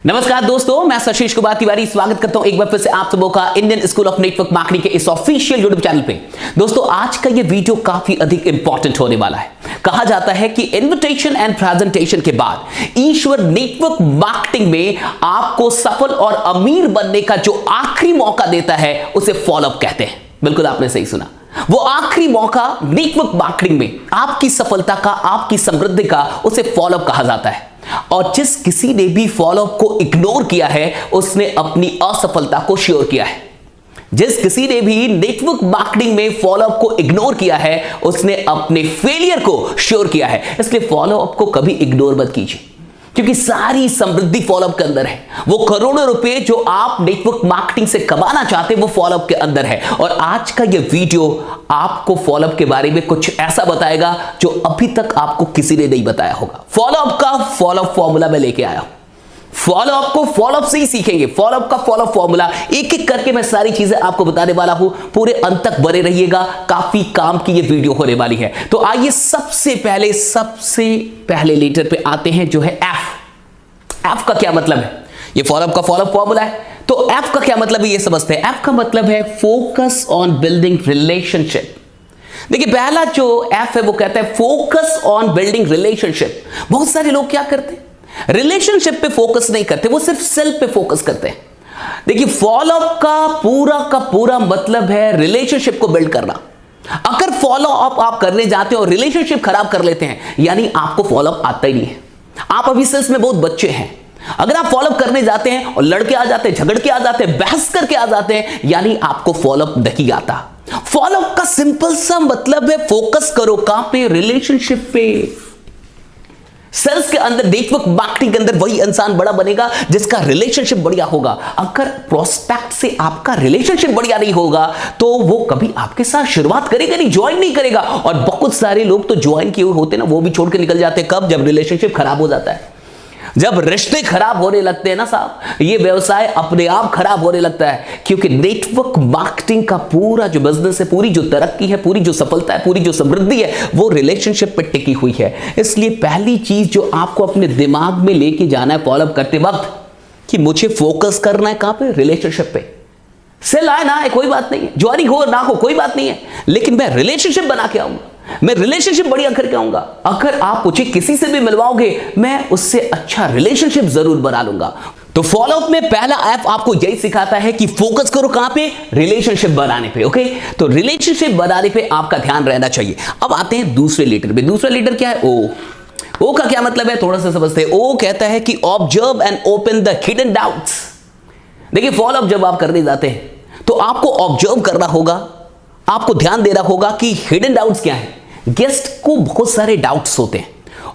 नमस्कार दोस्तों, मैं आशीष कुमार तिवारी स्वागत करता हूं एक बार फिर से आप सबों का Indian school of network marketing के इस ऑफिशियल यूट्यूब चैनल पे। दोस्तों, आज का ये वीडियो काफी अधिक इंपॉर्टेंट होने वाला है। कहा जाता है कि इन्विटेशन एंड प्रेजेंटेशन के बाद ईश्वर नेटवर्क मार्केटिंग में आपको सफल और अमीर बनने का जो आखिरी मौका देता है उसे फॉलोअप कहते हैं। बिल्कुल आपने सही सुना, वो आखिरी मौका नेटवर्क मार्केटिंग में आपकी सफलता का, आपकी समृद्धि का, उसे फॉलोअप कहा जाता है। और जिस किसी ने भी फॉलोअप को इग्नोर किया है उसने अपनी असफलता को श्योर किया है। जिस किसी ने भी नेटवर्क मार्केटिंग में फॉलोअप को इग्नोर किया है उसने अपने फेलियर को श्योर किया है। इसलिए फॉलोअप को कभी इग्नोर मत कीजिए, क्योंकि सारी समृद्धि फॉलोअप के अंदर है। वो करोड़ों रुपए जो आप नेटवर्क मार्केटिंग से कमाना चाहते हैं वो फॉलोअप के अंदर है। और आज का ये वीडियो आपको फॉलोअप के बारे में कुछ ऐसा बताएगा जो अभी तक आपको किसी ने नहीं बताया होगा। फॉलोअप का फॉलोअप फॉर्मूला मैं लेके आया हूं। फॉलोअप को फॉलोअप से ही सीखेंगे। फॉलोअप का फॉलोअप फॉर्मूला एक एक करके मैं सारी चीजें आपको बताने वाला हूं। पूरे अंत तक बने रहिएगा, काफी काम की ये वीडियो होने वाली है। तो आइए सबसे पहले लेटर पे आते हैं, जो है एफ। एफ का क्या मतलब है? ये फॉलोअप का फॉलोअप फॉर्मूला है। तो एफ का क्या मतलब है ये समझते हैं। एफ का मतलब है फोकस ऑन बिल्डिंग रिलेशनशिप। देखिए, पहला जो एफ है वो कहता है फोकस ऑन बिल्डिंग रिलेशनशिप। बहुत सारे लोग क्या करते हैं, रिलेशनशिप पे फोकस नहीं करते, वो सिर्फ सेल्फ पे फोकस करते हैं। देखिए, फॉलोअप का पूरा मतलब है रिलेशनशिप को बिल्ड करना। अगर फॉलोअप आप करने जाते हैं और रिलेशनशिप खराब कर लेते हैं, यानी आपको फॉलोअप आता ही नहीं है। आप अभी सेल्स में बहुत बच्चे हैं। अगर आप फॉलोअप करने जाते हैं और लड़के आ जाते हैं, झगड़ के आ जाते हैं, बहस करके आ जाते हैं, यानी आपको फॉलोअप नहीं आता। फॉलोअप का सिंपल सा मतलब है फोकस करो कहां पे? रिलेशनशिप पे। सेल्स के अंदर, नेटवर्क मार्केटिंग के अंदर वही इंसान बड़ा बनेगा जिसका रिलेशनशिप बढ़िया होगा। अगर प्रोस्पेक्ट से आपका रिलेशनशिप बढ़िया नहीं होगा तो वो कभी आपके साथ शुरुआत करेगा नहीं, ज्वाइन नहीं करेगा। और बहुत सारे लोग तो ज्वाइन किए हुए होते हैं ना, वो भी छोड़ के निकल जाते हैं। कब? जब रिलेशनशिप खराब हो जाता है, जब रिश्ते खराब होने लगते हैं ना साहब, ये व्यवसाय अपने आप खराब होने लगता है। क्योंकि नेटवर्क मार्केटिंग का पूरा जो बिजनेस है, पूरी जो तरक्की है, पूरी जो सफलता है, पूरी जो समृद्धि है, वो रिलेशनशिप पे टिकी हुई है। इसलिए पहली चीज जो आपको अपने दिमाग में लेके जाना है फॉलोअप करते वक्त, कि मुझे फोकस करना है कहां पे? रिलेशनशिप पे। सेल आए ना आए कोई बात नहीं है, ज्वाइनिंग हो ना हो कोई बात नहीं है, लेकिन मैं रिलेशनशिप बना के आऊंगा, मैं रिलेशनशिप बढ़िया करके आऊंगा। अगर आप मुझे किसी से भी मिलवाओगे, मैं उससे अच्छा रिलेशनशिप जरूर बना लूंगा। तो फॉलोअप में पहला एफ आपको यही सिखाता है कि फोकस करो कहां पे? रिलेशनशिप बनाने पे। ओके, तो रिलेशनशिप बनाने पे आपका ध्यान रहना चाहिए। अब आते हैं दूसरे लेटर पे। दूसरा लेटर क्या है? ओ। ओ का क्या मतलब है थोड़ा सा समझते हैं। ओ कहता है कि observe and open the hidden doubts. देखिए, फॉलोअप जब आप करने जाते हैं तो आपको ऑब्जर्व करना होगा, आपको ध्यान देना होगा कि हिडन डाउट्स क्या है। गेस्ट को बहुत सारे डाउट्स होते हैं,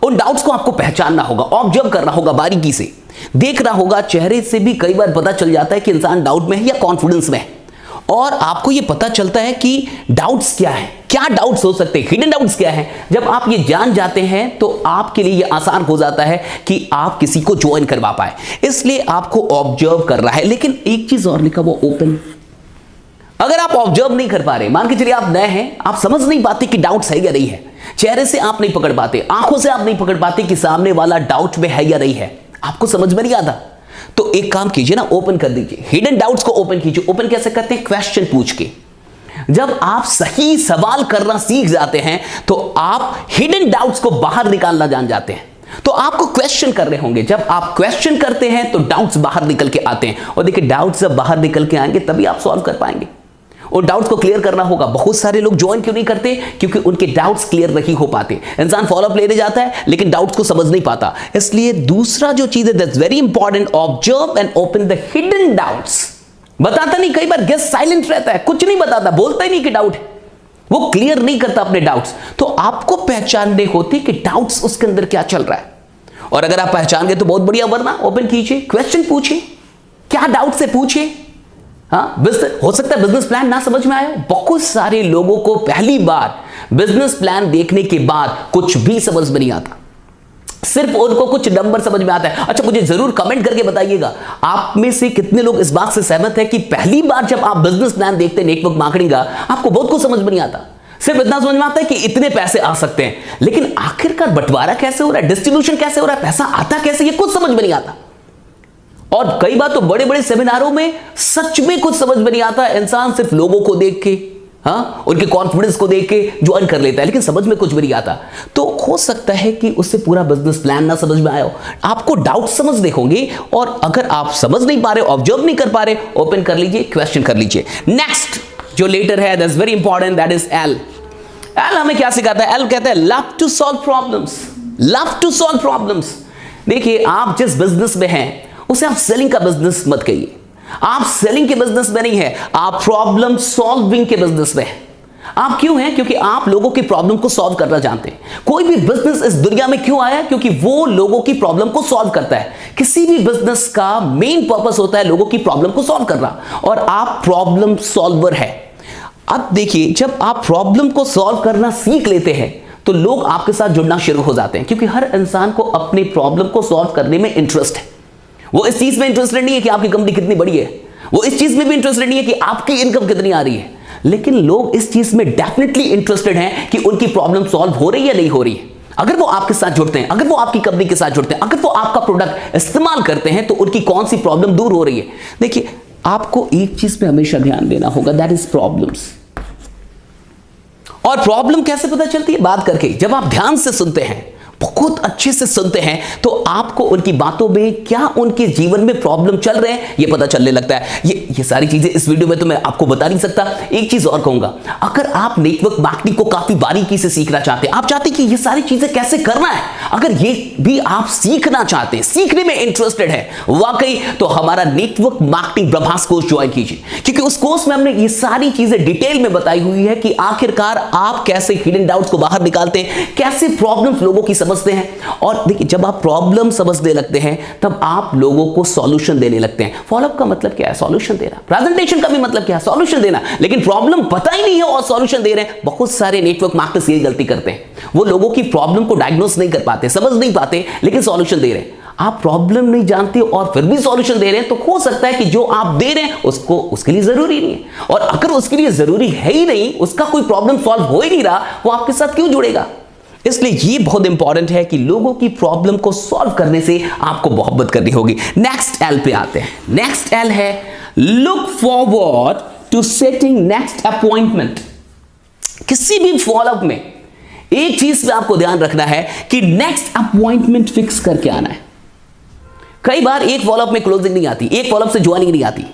उन डाउट्स को आपको पहचानना होगा, ऑब्जर्व करना होगा, बारीकी से देखना होगा। चेहरे से भी कई बार पता चल जाता है कि इंसान डाउट में है या कॉन्फिडेंस में है। और आपको यह पता चलता है कि डाउट्स क्या है, क्या डाउट्स हो सकते हैं, हिडन डाउट्स क्या है। जब आप ये जान जाते हैं तो आपके लिए यह आसान हो जाता है कि आप किसी को ज्वाइन करवा पाए। इसलिए आपको ऑब्जर्व करना है। लेकिन एक चीज और लिखा, वो ओपन। अगर आप ऑब्जर्व नहीं कर पा रहे, मान के चलिए आप नए हैं, आप समझ नहीं पाते कि डाउट्स है या नहीं है, चेहरे से आप नहीं पकड़ पाते, आंखों से आप नहीं पकड़ पाते कि सामने वाला डाउट में है या नहीं है, आपको समझ में नहीं आता, तो एक काम कीजिए ना, ओपन कर दीजिए। हिडन डाउट्स को ओपन कीजिए। ओपन कैसे करते हैं? क्वेश्चन पूछ के। जब आप सही सवाल करना सीख जाते हैं तो आप हिडन डाउट्स को बाहर निकालना जान जाते हैं। तो आपको क्वेश्चन करने होंगे। जब आप क्वेश्चन करते हैं तो डाउट्स बाहर निकल के आते हैं। और देखिए, डाउट्स जब बाहर निकल के आएंगे तभी आप सॉल्व कर पाएंगे। और डाउट्स को क्लियर करना होगा। बहुत सारे लोग ज्वाइन क्यों नहीं करते? क्योंकि उनके डाउट्स क्लियर नहीं हो पाते। इंसान फॉलोअप लेने जाता है लेकिन डाउट्स को समझ नहीं पाता। इसलिए दूसरा जो चीज है, that's very important, observe and open the hidden doubts. बताता नहीं, कई बार गेस्ट साइलेंट रहता है, कुछ नहीं बताता, बोलता ही नहीं कि डाउट है, वो क्लियर नहीं करता अपने डाउट्स। तो आपको पहचानने होते कि डाउट्स उसके अंदर क्या चल रहा है। और अगर आप पहचान गए तो बहुत बढ़िया, वरना ओपन कीजिए, क्वेश्चन पूछिए, क्या डाउट से पूछिए। हाँ, हो सकता है बिजनेस प्लान ना समझ में आए। बहुत सारे लोगों को पहली बार बिजनेस प्लान देखने के बाद कुछ भी समझ में नहीं आता, सिर्फ उनको कुछ नंबर समझ में आता है। अच्छा, मुझे जरूर कमेंट करके बताइएगा, आप में से कितने लोग इस बात से सहमत है कि पहली बार जब आप बिजनेस प्लान देखते हैं नेटवर्क मार्केटिंग का, आपको बहुत कुछ समझ में नहीं आता, सिर्फ इतना समझ में आता है कि इतने पैसे आ सकते हैं, लेकिन आखिरकार बंटवारा कैसे हो रहा है, डिस्ट्रीब्यूशन कैसे हो रहा है, पैसा आता कैसे, ये कुछ समझ में नहीं आता। और कई बार तो बड़े बड़े सेमिनारों में सच में कुछ समझ में नहीं आता, इंसान सिर्फ लोगों को देख के, हाँ, उनके कॉन्फिडेंस को देख के ज्वाइन कर लेता है, लेकिन समझ में कुछ भी नहीं आता। तो हो सकता है कि उससे पूरा बिजनेस प्लान ना समझ में आया हो, आपको डाउट समझ देखोगे, और अगर आप समझ नहीं पा रहे, ऑब्जर्व नहीं कर पा रहे, ओपन कर लीजिए, क्वेश्चन कर लीजिए। नेक्स्ट जो लेटर है that's very important, that is L. L हमें क्या सिखाता है? एल कहता है love to solve problems, love to solve problems. देखिए, आप जिस बिजनेस में हैं उसे आप सेलिंग का बिजनेस मत कहिए, आप सेलिंग के बिजनेस में नहीं है, आप प्रॉब्लम सॉल्विंग के बिजनेस में हैं। आप क्यों हैं? क्योंकि आप लोगों की प्रॉब्लम को सॉल्व करना जानते हैं। कोई भी बिजनेस इस दुनिया में क्यों आया? क्योंकि वो लोगों की प्रॉब्लम को सॉल्व करता है। किसी भी बिजनेस का मेन पर्पस होता है लोगों की प्रॉब्लम को सॉल्व करना, और आप प्रॉब्लम सॉल्वर है। अब देखिए, जब आप प्रॉब्लम को सॉल्व करना सीख लेते हैं तो लोग आपके साथ जुड़ना शुरू हो जाते हैं, क्योंकि हर इंसान को अपनी प्रॉब्लम को सॉल्व करने में इंटरेस्ट है। वो इस चीज में इंटरेस्टेड नहीं है कि आपकी कंपनी कितनी बड़ी है, वो इस चीज में भी इंटरेस्टेड नहीं है कि आपकी इनकम कितनी आ रही है, लेकिन लोग इस चीज में डेफिनेटली इंटरेस्टेड हैं कि उनकी प्रॉब्लम सॉल्व हो रही है या नहीं हो रही है। अगर वो आपके साथ जुड़ते हैं, अगर वो आपकी कंपनी के साथ जुड़ते हैं, अगर वो आपका प्रोडक्ट इस्तेमाल करते हैं, तो उनकी कौन सी प्रॉब्लम दूर हो रही है। देखिए, आपको एक चीज पे हमेशा ध्यान देना होगा, दैट इज प्रॉब्लम्स। और प्रॉब्लम कैसे पता चलती है? बात करके। जब आप ध्यान से सुनते हैं, बहुत अच्छे से सुनते हैं, तो आपको उनकी बातों में क्या उनके जीवन में प्रॉब्लम चल रहे हैं ये पता चलने लगता है। ये सारी चीजें इस वीडियो में तो मैं आपको बता नहीं सकता। एक चीज और कहूंगा, अगर आप नेटवर्क मार्केटिंग को काफी बारीकी से सीखना चाहते हैं, आप चाहते हैं कि ये सारी चीजें कैसे करना है, अगर ये भी आप सीखना चाहते हैं, सीखने में इंटरेस्टेड है वाकई, तो हमारा नेटवर्क मार्केटिंग ब्रह्मास्त्र कोर्स ज्वाइन कीजिए, क्योंकि उस कोर्स में हमने ये सारी चीजें डिटेल में बताई हुई है कि आखिरकार आप कैसे हिडन डाउट्स को बाहर निकालते हैं, कैसे प्रॉब्लम्स लोगों की समझते हैं। और देखिए, जब आप प्रॉब्लम समझने लगते हैं तब आप लोगों को सॉल्यूशन देने लगते हैं। फॉलोअप का मतलब क्या है? सॉल्यूशन देना। प्रेजेंटेशन का भी मतलब क्या है? सॉल्यूशन देना। लेकिन प्रॉब्लम पता ही नहीं है और सॉल्यूशन दे रहे हैं। बहुत सारे नेटवर्क मार्केटर्स ये गलती करते हैं, वो लोगों की प्रॉब्लम को डायग्नोस नहीं कर पाते, समझ नहीं पाते, लेकिन सॉल्यूशन दे रहे हैं। आप प्रॉब्लम नहीं जानते और फिर भी सॉल्यूशन दे रहे हैं, तो हो सकता है कि जो आप दे रहे हैं उसको उसके लिए जरूरी नहीं है, और अगर उसके लिए जरूरी है ही नहीं, उसका कोई प्रॉब्लम सॉल्व हो ही नहीं रहा, वो आपके साथ क्यों जुड़ेगा? इसलिए ये बहुत इंपॉर्टेंट है कि लोगों की प्रॉब्लम को सॉल्व करने से आपको मोहब्बत करनी होगी। नेक्स्ट एल पे आते हैं। नेक्स्ट एल है look forward to setting next appointment. किसी भी फॉलोअप में एक चीज पे आपको ध्यान रखना है कि नेक्स्ट अपॉइंटमेंट फिक्स करके आना है। कई बार एक फॉलोअप में क्लोजिंग नहीं आती, एक फॉलोअप से ज्वाइनिंग नहीं आती,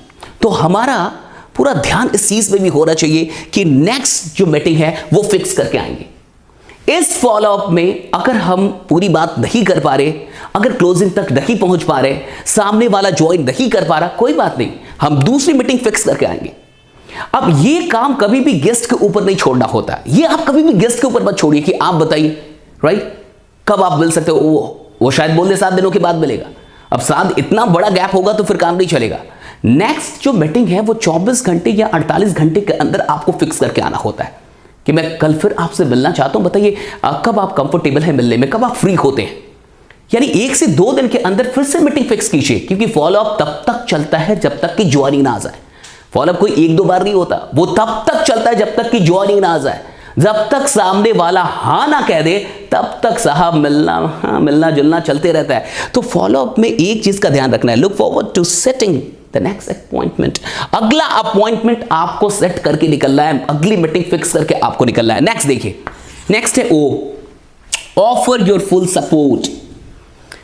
तो हमारा पूरा ध्यान इस चीज में भी होना चाहिए कि नेक्स्ट जो मीटिंग है वो फिक्स करके आएंगे। इस फॉलोअप में अगर हम पूरी बात नहीं कर पा रहे, अगर क्लोजिंग तक नहीं पहुंच पा रहे, सामने वाला ज्वाइन नहीं कर पा रहा, कोई बात नहीं, हम दूसरी मीटिंग फिक्स करके आएंगे। अब ये काम कभी भी गेस्ट के ऊपर नहीं छोड़ना होता, ये आप कभी भी गेस्ट के ऊपर मत छोड़िए कि आप बताइए, राइट, कब आप मिल सकते हो। वो शायद बोल दे 7 दिनों के बाद मिलेगा। अब 7 इतना बड़ा गैप होगा तो फिर काम नहीं चलेगा। नेक्स्ट जो मीटिंग है वो 24 घंटे या 48 घंटे के अंदर आपको फिक्स करके आना होता है कि मैं कल फिर आपसे मिलना चाहता हूं, बताइए कब आप कंफर्टेबल हैं मिलने में, कब आप फ्री होते हैं। यानी 1 से 2 दिन के अंदर फिर से मीटिंग फिक्स कीजिए, क्योंकि फॉलोअप तब तक चलता है जब तक कि ज्वाइनिंग ना आ जाए। फॉलोअप कोई 1-2 बार नहीं होता, वो तब तक चलता है जब तक कि ज्वाइनिंग ना आ जाए। जब तक सामने वाला हाँ ना कह दे तब तक साहब मिलना जुलना चलते रहता है। तो फॉलोअप में एक चीज का ध्यान रखना है, look forward to setting the next appointment. अगला अपॉइंटमेंट आपको सेट करके निकलना है, अगली मीटिंग फिक्स करके आपको निकलना है। नेक्स्ट देखिए, नेक्स्ट है ओ, ऑफर योर फुल सपोर्ट।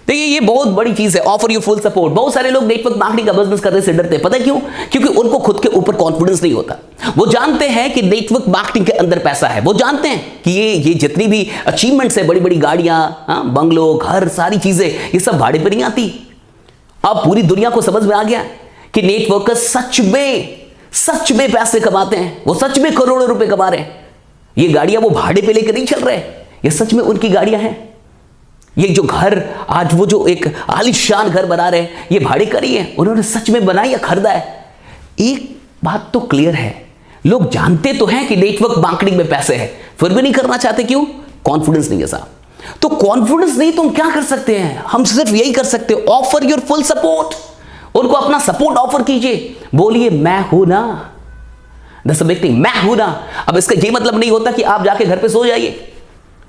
देखिए ये बहुत बड़ी चीज है, ऑफर योर फुल सपोर्ट। बहुत सारे लोग नेटवर्क मार्केटिंग का बिजनेस करने से डरते हैं, पता है क्यों? क्योंकि उनको खुद के ऊपर कॉन्फिडेंस नहीं होता। वो जानते हैं कि नेटवर्क मार्केटिंग के अंदर पैसा है, वो जानते हैं कि ये जितनी भी अचीवमेंट्स है, बड़ी बड़ी गाड़ियां, बंगलो, घर, सारी चीजें, ये सब भाड़े पर नहीं आती। अब पूरी दुनिया को समझ में आ गया कि नेटवर्कर्स सच में पैसे कमाते हैं, वो सच में करोड़ों रुपए कमा रहे हैं। ये गाड़ियां वो भाड़े पे लेकर नहीं चल रहे, ये सच में उनकी गाड़ियां हैं। ये जो घर आज वो जो एक आलीशान घर बना रहे हैं, ये भाड़े का नहीं है, उन्होंने सच में बनाया या खरीदा है। एक बात तो क्लियर है, लोग जानते तो हैं कि नेटवर्क मार्केटिंग में पैसे हैं, फिर भी नहीं करना चाहते। क्यों? कॉन्फिडेंस नहीं है साहब। तो कॉन्फिडेंस नहीं तो हम क्या कर सकते हैं? हम सिर्फ यही कर सकते हो, ऑफर योर फुल सपोर्ट। उनको अपना सपोर्ट ऑफर कीजिए, बोलिए मैं हूं ना, दैट्स अ बिग थिंग, मैं हूं ना। अब इसका ये मतलब नहीं होता कि आप जाके घर पे सो जाइए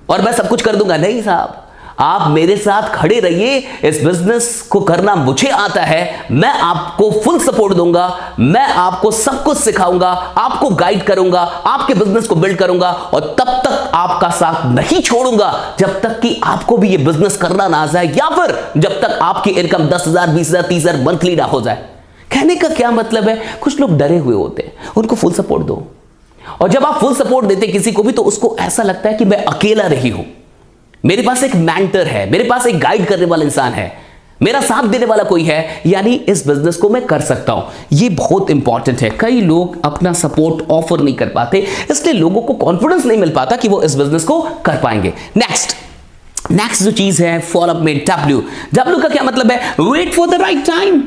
और मैं सब कुछ कर दूंगा, नहीं साहब। आप मेरे साथ खड़े रहिए, इस बिजनेस को करना मुझे आता है, मैं आपको फुल सपोर्ट दूंगा, मैं आपको सब कुछ सिखाऊंगा, आपको गाइड करूंगा, आपके बिजनेस को बिल्ड करूंगा और तब तक आपका साथ नहीं छोड़ूंगा जब तक कि आपको भी ये बिजनेस करना ना आ जाए या फिर जब तक आपकी इनकम 10,000, 20,000, 30,000 मंथली ना हो जाए। कहने का क्या मतलब है, कुछ लोग डरे हुए होते हैं, उनको फुल सपोर्ट दो। और जब आप फुल सपोर्ट देते किसी को भी तो उसको ऐसा लगता है कि मैं अकेला नहीं हूं, मेरे पास एक मेंटर है, मेरे पास एक गाइड करने वाला इंसान है, मेरा साथ देने वाला कोई है, यानी इस बिजनेस को मैं कर सकता हूं। ये बहुत इंपॉर्टेंट है। कई लोग अपना सपोर्ट ऑफर नहीं कर पाते, इसलिए लोगों को कॉन्फिडेंस नहीं मिल पाता कि वो इस बिजनेस को कर पाएंगे। नेक्स्ट जो चीज है फॉलोअप में डब्ल्यू का क्या मतलब है, wait for the right time.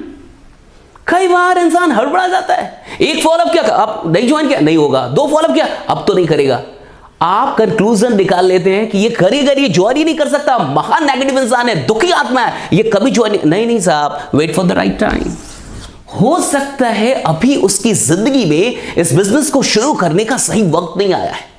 कई बार इंसान हड़बड़ा जाता है, एक फॉलोअप किया, अब नहीं ज्वाइन किया, नहीं होगा, 2 फॉलोअप किया, अब तो नहीं करेगा। आप कंक्लूजन निकाल लेते हैं कि ये करेगा, ये ज्वाइन ही नहीं कर सकता, महान नेगेटिव इंसान है, दुखी आत्मा है, ये कभी ज्वाइन नहीं साहब, wait for the right time. हो सकता है अभी उसकी जिंदगी में इस बिजनेस को शुरू करने का सही वक्त नहीं आया है।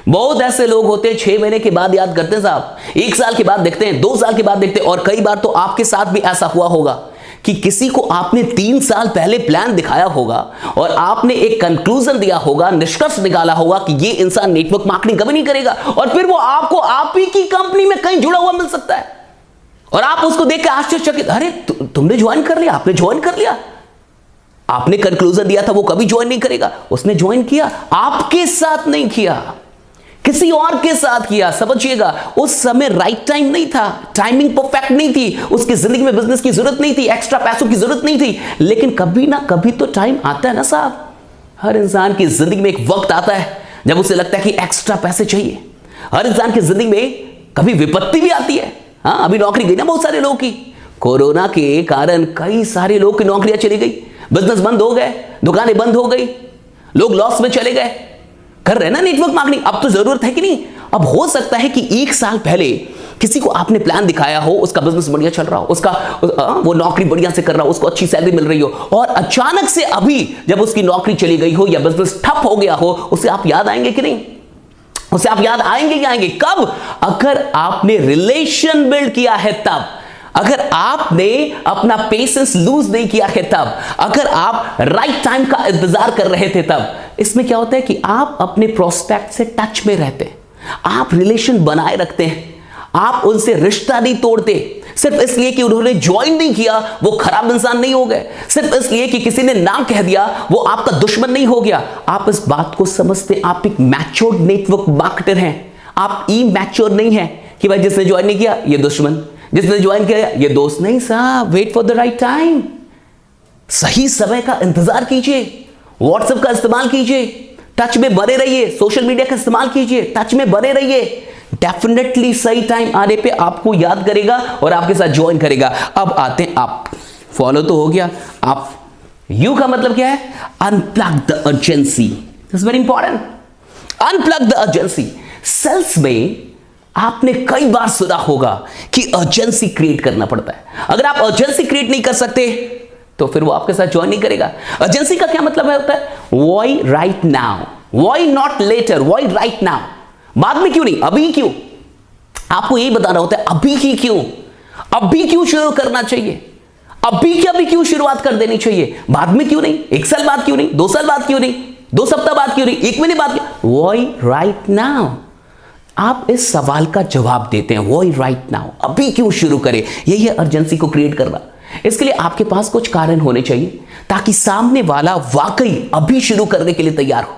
बहुत ऐसे लोग होते हैं 6 महीने के बाद याद करते हैं साहब, 1 साल के बाद देखते हैं, 2 साल के बाद देखते हैं, और कई बार तो आपके साथ भी ऐसा हुआ होगा कि किसी को आपने 3 साल पहले प्लान दिखाया होगा और आपने एक कंक्लूजन दिया होगा, निष्कर्ष निकाला होगा कि ये इंसान नेटवर्क मार्केटिंग कभी नहीं करेगा, और फिर वो आपको आप ही की कंपनी में कहीं जुड़ा हुआ मिल सकता है और आप उसको देख के आश्चर्यचकित, अरे तुमने ज्वाइन कर लिया, आपने ज्वाइन कर लिया, आपने कंक्लूजन दिया था वो कभी ज्वाइन नहीं करेगा, उसने ज्वाइन किया, आपके साथ नहीं किया, किसी और के साथ किया। समझिएगा, उस समय राइट टाइम नहीं था, टाइमिंग परफेक्ट नहीं थी, उसकी जिंदगी में बिजनेस की जरूरत नहीं थी, एक्स्ट्रा पैसों की जरूरत नहीं थी, लेकिन कभी ना कभी तो टाइम आता है ना साहब। हर इंसान की जिंदगी में एक वक्त आता है जब उसे लगता है कि एक्स्ट्रा पैसे चाहिए। हर इंसान की जिंदगी में कभी विपत्ति भी आती है। हाँ, अभी नौकरी गई ना बहुत सारे लोगों की, कोरोना के कारण कई सारे लोग की नौकरियां चली गई, बिजनेस बंद हो गए, दुकानें बंद हो गई, लोग लॉस में चले गए। कर रहे ना नेटवर्क मार्केटिंग, अब तो जरूरत है कि नहीं। अब हो सकता है कि 1 साल पहले किसी को आपने प्लान दिखाया हो, उसका बिजनेस बढ़िया चल रहा हो, उसका वो नौकरी बढ़िया से कर रहा हो, उसको अच्छी सैलरी मिल रही हो, और अचानक से अभी जब उसकी नौकरी चली गई हो या बिजनेस ठप हो गया हो, उसे आप याद आएंगे कि नहीं? उसे आप याद आएंगे कि आएंगे कब? अगर आपने रिलेशन बिल्ड किया है तब, अगर आपने अपना पेशेंस लूज नहीं किया है तब, अगर आप राइट टाइम का इंतजार कर रहे थे तब। इसमें क्या होता है कि आप अपने प्रोस्पेक्ट से टच में रहते हैं, आप रिलेशन बनाए रखते हैं, आप उनसे रिश्ता नहीं तोड़ते। सिर्फ इसलिए कि उन्होंने ज्वाइन नहीं किया वो खराब इंसान नहीं हो गए, सिर्फ इसलिए कि किसी ने ना कह दिया वो आपका दुश्मन नहीं हो गया। आप इस बात को समझते, आप एक मैच्योर्ड नेटवर्क मार्केटर हैं, आप इमैच्योर नहीं है कि भाई जिसने ज्वाइन नहीं किया ये दुश्मन, जिसने ज्वाइन किया ये दोस्त। नहीं साहब, wait for the right time. सही समय का इंतजार कीजिए, व्हाट्सएप का इस्तेमाल कीजिए, टच में बने रहिए, सोशल मीडिया का इस्तेमाल कीजिए, टच में बने रहिए। डेफिनेटली सही टाइम आने पे आपको याद करेगा और आपके साथ ज्वाइन करेगा। अब आते हैं आप, फॉलो तो हो गया, आप यू का मतलब क्या है? Unplug the urgency, this is very important. Unplug the urgency. Sales में आपने कई बार सुना होगा कि अर्जेंसी क्रिएट करना पड़ता है। अगर आप अर्जेंसी क्रिएट नहीं कर सकते तो फिर वो आपके साथ ज्वाइन नहीं करेगा। अर्जेंसी का क्या मतलब होता है? Why right now, why not later, why right now. बाद में क्यों नहीं, अभी क्यों? आपको यही बताना होता है, अभी ही क्यों, अभी क्यों शुरू करना चाहिए, अभी क्या भी क्यों शुरुआत कर देनी चाहिए, बाद में क्यों नहीं, 1 साल बाद क्यों नहीं, 2 साल बाद क्यों नहीं, 2 सप्ताह बाद क्यों नहीं, 1 महीने बाद क्यों? Why right now. आप इस सवाल का जवाब देते हैं, व्हाई राइट नाउ, अभी क्यों शुरू करें। यही है अर्जेंसी को क्रिएट करना। इसके लिए आपके पास कुछ कारण होने चाहिए ताकि सामने वाला वाकई अभी शुरू करने के लिए तैयार हो।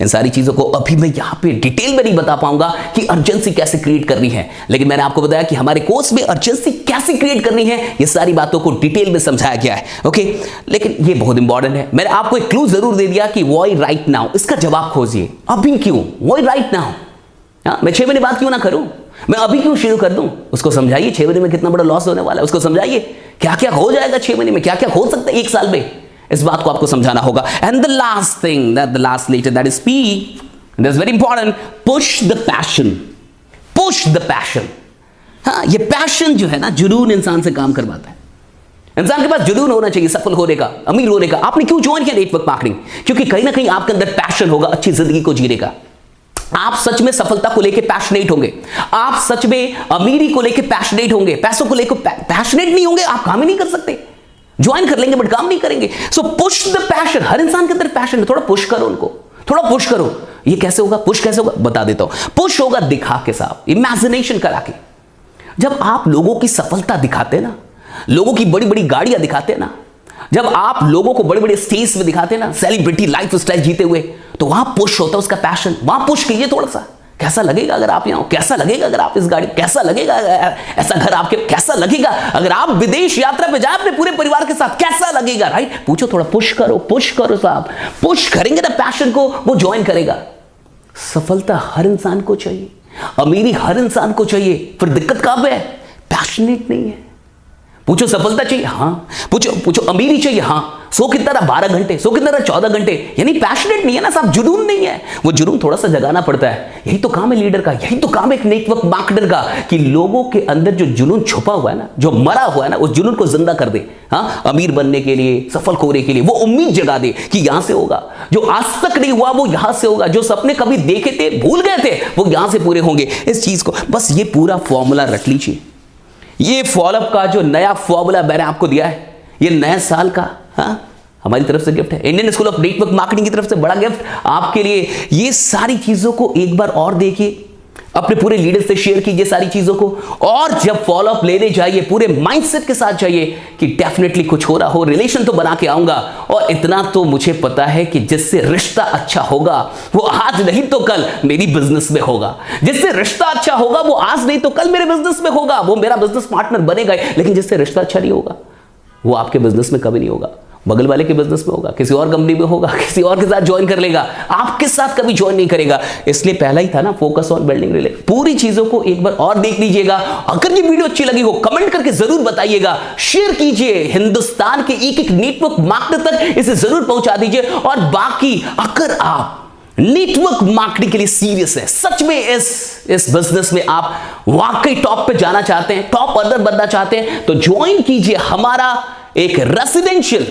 इन सारी चीजों को अभी मैं यहां पे डिटेल में नहीं बता पाऊंगा कि अर्जेंसी कैसे क्रिएट करनी है, लेकिन मैंने आपको बताया कि हमारे कोर्स में अर्जेंसी कैसे क्रिएट करनी है, ये सारी बातों को डिटेल में समझाया गया है। ओके, लेकिन ये बहुत इंपॉर्टेंट है। मैंने आपको एक क्लू जरूर दे दिया कि व्हाई राइट नाउ, इसका जवाब खोजिए। अभी क्यों, व्हाई राइट नाउ। मैं 6 महीने बाद क्यों ना करूं, मैं अभी क्यों शुरू कर दूं। उसको समझाइए 6 महीने में कितना बड़ा लॉस होने वाला है, उसको समझाइए क्या क्या हो जाएगा 6 महीने में, क्या क्या हो सकता है 1 साल में। इस बात को आपको समझाना होगा। And the last thing, that the last letter, that is P, that is very important, push the passion. Push the passion. हाँ, ये पैशन जो है ना, जुनून इंसान से काम करवाता है। इंसान के पास जुनून होना चाहिए सफल होने का, अमीर होने का। आपने क्यों ज्वाइन किया नेटवर्क मार्केटिंग? क्योंकि कहीं ना कहीं आपके अंदर पैशन होगा अच्छी जिंदगी को जीने का। आप सच में सफलता को लेके पैशनेट होंगे, आप सच में अमीरी को लेके पैशनेट होंगे, पैसों को लेकर पैशनेट नहीं होंगे, आप काम ही नहीं कर सकते। ज्वाइन कर लेंगे बट काम नहीं करेंगे। So push the passion. हर इंसान के अंदर पैशन है, थोड़ा पुश करो उनको, थोड़ा पुश करो। ये कैसे होगा, पुश कैसे होगा, बता देता हूं। पुश होगा दिखा के साथ, इमेजिनेशन करा के। जब आप लोगों की सफलता दिखाते हैं ना, लोगों की बड़ी बड़ी गाड़ियां दिखाते हैं ना, जब आप लोगों को बड़े बड़े स्टेज पे दिखाते हैं ना, सेलिब्रिटी लाइफ स्टाइल जीते हुए, तो वहां पुश होता है उसका पैशन। वहां पुश कीजिए थोड़ा सा। कैसा लगेगा अगर आप यहां हो, कैसा लगेगा अगर आप इस गाड़ी, कैसा लगेगा ऐसा घर आपके, कैसा लगेगा अगर आप विदेश यात्रा पे जाए अपने पूरे परिवार के साथ, कैसा लगेगा, राइट? पूछो, थोड़ा पुश करो साहब। पुश करेंगे ना पैशन को, वो ज्वाइन करेगा। सफलता हर इंसान को चाहिए, अमीरी हर इंसान को चाहिए, फिर दिक्कत कहां पे है? पैशनेट नहीं है। पूछो सफलता चाहिए, हाँ। पूछो अमीरी चाहिए, हाँ। सो कितना रहा 12 घंटे, सो कितना रहा 14 घंटे, यानी पैशनेट नहीं है ना साहब, जुनून नहीं है। वो जुनून थोड़ा सा जगाना पड़ता है। यही तो काम है लीडर का, यही तो काम है एक नेटवर्क मार्केटर का, कि लोगों के अंदर जो जुनून छुपा हुआ है ना, जो मरा हुआ है ना, उस जुनून को जिंदा कर दे। हाँ, अमीर बनने के लिए, सफल होने के लिए, वो उम्मीद जगा दे कि यहां से होगा, जो आज तक नहीं हुआ वो यहां से होगा, जो सपने कभी देखे थे भूल गए थे वो यहां से पूरे होंगे। इस चीज को बस ये पूरा फॉर्मूला रट लीजिए। ये फॉलोअप का जो नया फॉर्मूला मैंने आपको दिया है, ये नए साल का, हाँ, हमारी तरफ से गिफ्ट है, Indian school of network marketing की तरफ से बड़ा गिफ्ट आपके लिए। ये सारी चीजों को एक बार और देखिए, अपने पूरे लीडर से शेयर कीजिए सारी चीजों को, और जब फॉलोअप लेने जाइए पूरे माइंडसेट के साथ जाइए कि डेफिनेटली कुछ हो रहा हो, रिलेशन तो बना के आऊंगा। और इतना तो मुझे पता है कि जिससे रिश्ता अच्छा होगा वो आज नहीं तो कल मेरी बिजनेस में होगा, जिससे रिश्ता अच्छा होगा वो आज नहीं तो कल मेरे बिजनेस में होगा, वो मेरा बिजनेस पार्टनर बनेगा। लेकिन जिससे रिश्ता अच्छा नहीं होगा वो आपके बिजनेस में कभी नहीं होगा, बगल वाले के बिजनेस में होगा, किसी और कंपनी में होगा, किसी और के साथ ज्वाइन कर लेगा, आपके साथ कभी ज्वाइन नहीं करेगा। इसलिए पहला ही था ना, फोकस ऑन बिल्डिंग रिलेशन। पूरी चीजों को एक बार और देख लीजिएगा। अगर ये वीडियो अच्छी लगी हो कमेंट करके जरूर बताइएगा, शेयर कीजिए, हिंदुस्तान के एक एक नेटवर्क मार्केटर तक इसे जरूर पहुंचा दीजिए। और बाकी अगर आप नेटवर्क मार्केटिंग के लिए सीरियस है, सच में इस बिजनेस में आप वाकई टॉप पे जाना चाहते हैं, टॉप अर्नर बनना चाहते हैं, तो ज्वाइन कीजिए हमारा एक रेसिडेंशियल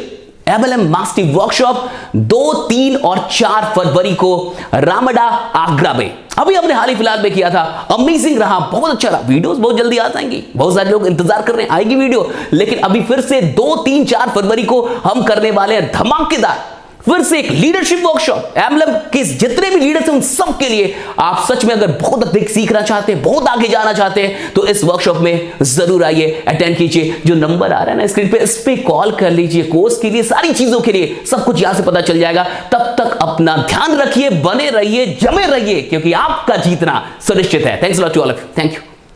MLM मास्टरी वर्कशॉप 2, 3 और 4 फरवरी को रामडा आगरा में। अभी हमने हाल ही फिलहाल में किया था, अमेजिंग रहा, बहुत अच्छा रहा। वीडियोस बहुत जल्दी आ जाएंगी, बहुत सारे लोग इंतजार कर रहे हैं आएगी वीडियो। लेकिन अभी फिर से 2, 3, 4 फरवरी को हम करने वाले हैं धमाकेदार फिर से एक लीडरशिप वर्कशॉप। MLM के जितने भी लीडर्स हैं उन सब के लिए, आप सच में अगर बहुत अधिक सीखना चाहते हैं, बहुत आगे जाना चाहते हैं, तो इस वर्कशॉप में जरूर आइए, अटेंड कीजिए। जो नंबर आ रहा है ना स्क्रीन पे, इस पे कॉल कर लीजिए। कोर्स के लिए, सारी चीजों के लिए, सब कुछ यहां से पता चल जाएगा। तब तक अपना ध्यान रखिए, बने रहिए, जमे रहिए, क्योंकि आपका जीतना सुनिश्चित है। Thanks a lot to all of you. Thank you.